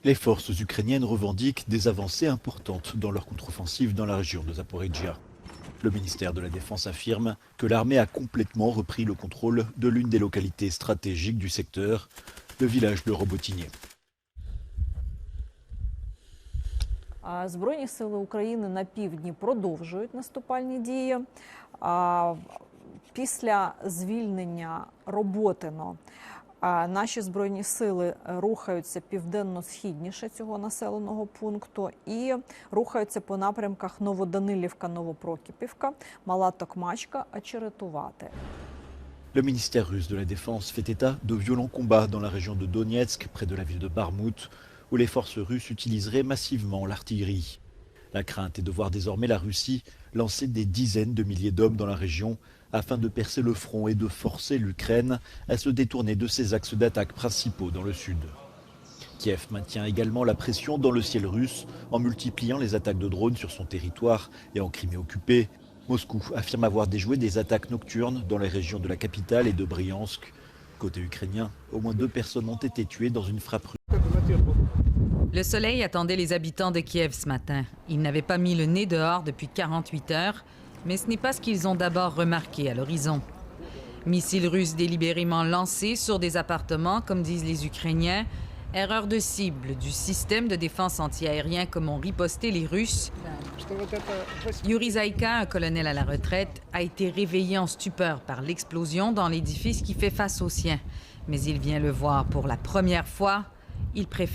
Les forces ukrainiennes revendiquent des avancées importantes dans leur contre-offensive dans la région de Zaporizhia. Le ministère de la Défense affirme que l'armée a complètement repris le contrôle de l'une des localités stratégiques du secteur, le village de Robotinier. Збройні сили України на півдні продовжують наступальні дії. Після звільнення Роботино наші збройні сили рухаються південно-східніше цього населеного пункту і рухаються по напрямках Новоданилівка-Новопрокіпівка, Мала-Токмачка, Очеретувати. Le ministère russe de la Défense fait état de violents combats dans la région de Donetsk, près de la ville de Barmout, où les forces russes utiliseraient massivement l'artillerie. La crainte est de voir désormais la Russie lancer des dizaines de milliers d'hommes dans la région afin de percer le front et de forcer l'Ukraine à se détourner de ses axes d'attaque principaux dans le sud. Kiev maintient également la pression dans le ciel russe en multipliant les attaques de drones sur son territoire et en Crimée occupée. Moscou affirme avoir déjoué des attaques nocturnes dans les régions de la capitale et de Bryansk. Côté ukrainien, au moins 2 personnes ont été tuées dans une frappe russe. Le soleil attendait les habitants de Kiev ce matin. Ils n'avaient pas mis le nez dehors depuis 48 heures, mais ce n'est pas ce qu'ils ont d'abord remarqué à l'horizon. Missiles russes délibérément lancés sur des appartements, comme disent les Ukrainiens. Erreur de cible du système de défense antiaérien comme ont riposté les Russes. Yuri Zaïka, un colonel à la retraite, a été réveillé en stupeur par l'explosion dans l'édifice qui fait face au sien. Mais il vient le voir pour la première fois. Il préfère